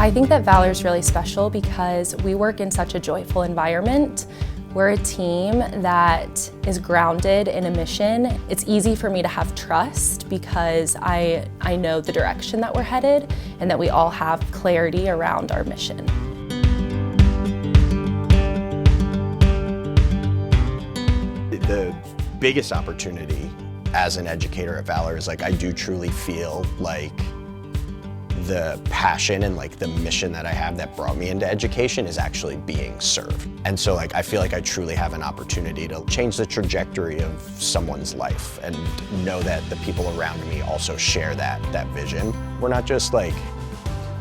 I think that Valor is really special because we work in such a joyful environment. We're a team that is grounded in a mission. It's easy for me to have trust because I know the direction that we're headed and that we all have clarity around our mission. The biggest opportunity as an educator at Valor is I do truly feel like the passion and the mission that I have that brought me into education is actually being served. And so I feel like I truly have an opportunity to change the trajectory of someone's life and know that the people around me also share that vision. We're not just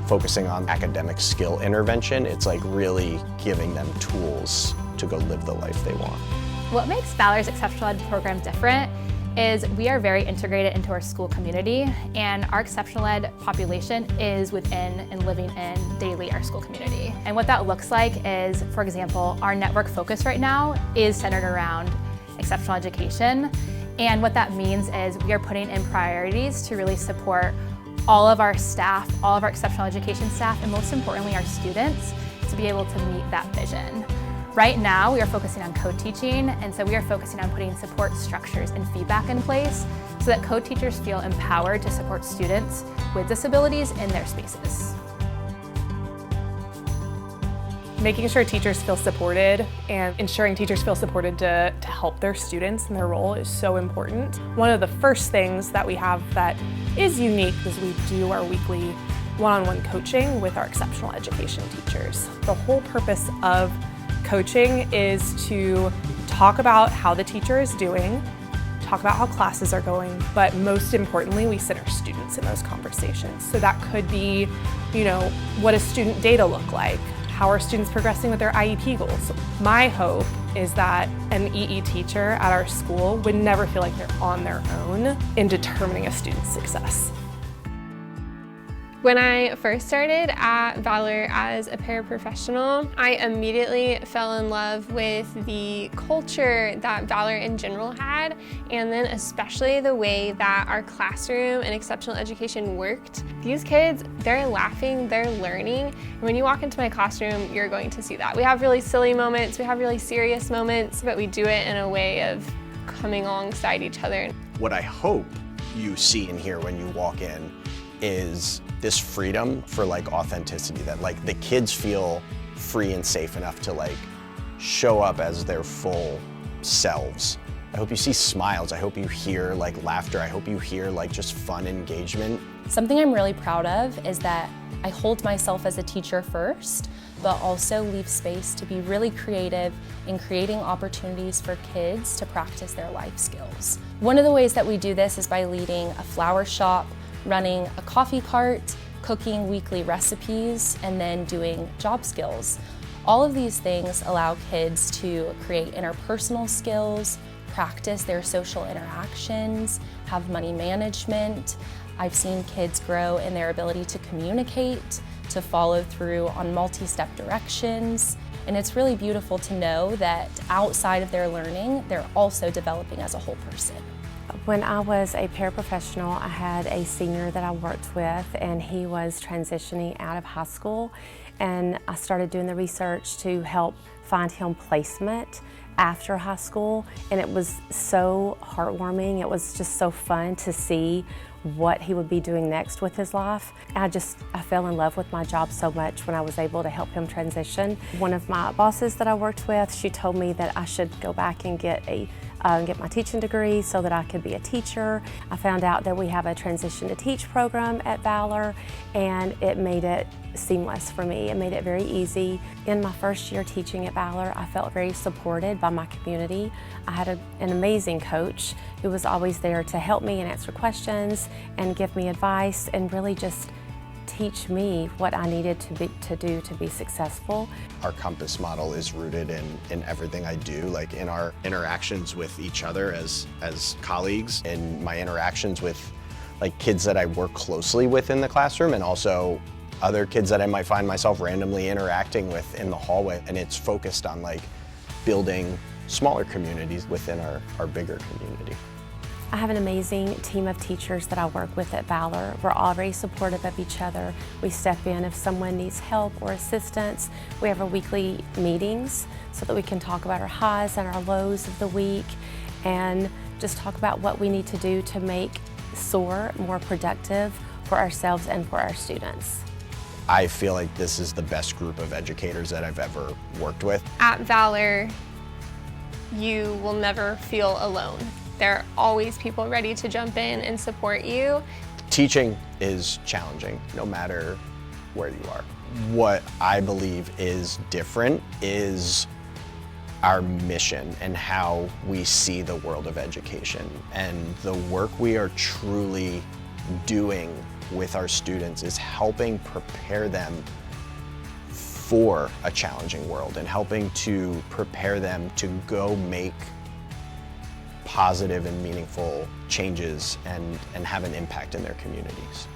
focusing on academic skill intervention, it's really giving them tools to go live the life they want. What makes Valor's Exceptional Ed program different is we are very integrated into our school community, and our exceptional ed population is within and living in daily our school community. And what that looks like is, for example, our network focus right now is centered around exceptional education. And what that means is we are putting in priorities to really support all of our staff, all of our exceptional education staff, and most importantly, our students to be able to meet that vision. Right now, we are focusing on co-teaching, and so we are focusing on putting support structures and feedback in place so that co-teachers feel empowered to support students with disabilities in their spaces. Making sure teachers feel supported and ensuring teachers feel supported to help their students in their role is so important. One of the first things that we have that is unique is we do our weekly one-on-one coaching with our exceptional education teachers. The whole purpose of coaching is to talk about how the teacher is doing, talk about how classes are going, but most importantly, we sit our students in those conversations. So that could be, what does student data look like? How are students progressing with their IEP goals? My hope is that an EE teacher at our school would never feel like they're on their own in determining a student's success. When I first started at Valor as a paraprofessional, I immediately fell in love with the culture that Valor in general had, and then especially the way that our classroom and exceptional education worked. These kids, they're laughing, they're learning, and when you walk into my classroom, you're going to see that. We have really silly moments, we have really serious moments, but we do it in a way of coming alongside each other. What I hope you see and hear when you walk in is this freedom for authenticity, that the kids feel free and safe enough to show up as their full selves. I hope you see smiles, I hope you hear laughter, I hope you hear just fun engagement. Something I'm really proud of is that I hold myself as a teacher first, but also leave space to be really creative in creating opportunities for kids to practice their life skills. One of the ways that we do this is by leading a flower shop, running a coffee cart, cooking weekly recipes, and then doing job skills. All of these things allow kids to create interpersonal skills, practice their social interactions, have money management. I've seen kids grow in their ability to communicate, to follow through on multi-step directions, and it's really beautiful to know that outside of their learning, they're also developing as a whole person. When I was a paraprofessional, I had a senior that I worked with, and he was transitioning out of high school, and I started doing the research to help find him placement after high school, and it was so heartwarming. It was just so fun to see what he would be doing next with his life. I fell in love with my job so much when I was able to help him transition. One of my bosses that I worked with, she told me that I should go back and get my teaching degree so that I could be a teacher. I found out that we have a Transition to Teach program at Valor, and it made it seamless for me. It made it very easy. In my first year teaching at Valor, I felt very supported by my community. I had an amazing coach who was always there to help me and answer questions and give me advice and really just teach me what I needed to do to be successful. Our compass model is rooted in everything I do, in our interactions with each other as colleagues, in my interactions with kids that I work closely with in the classroom, and also other kids that I might find myself randomly interacting with in the hallway. And it's focused on building smaller communities within our bigger community. I have an amazing team of teachers that I work with at Valor. We're all very supportive of each other. We step in if someone needs help or assistance. We have our weekly meetings so that we can talk about our highs and our lows of the week and just talk about what we need to do to make SOAR more productive for ourselves and for our students. I feel like this is the best group of educators that I've ever worked with. At Valor, you will never feel alone. There are always people ready to jump in and support you. Teaching is challenging, no matter where you are. What I believe is different is our mission and how we see the world of education. And the work we are truly doing with our students is helping prepare them for a challenging world and helping to prepare them to go make positive and meaningful changes and have an impact in their communities.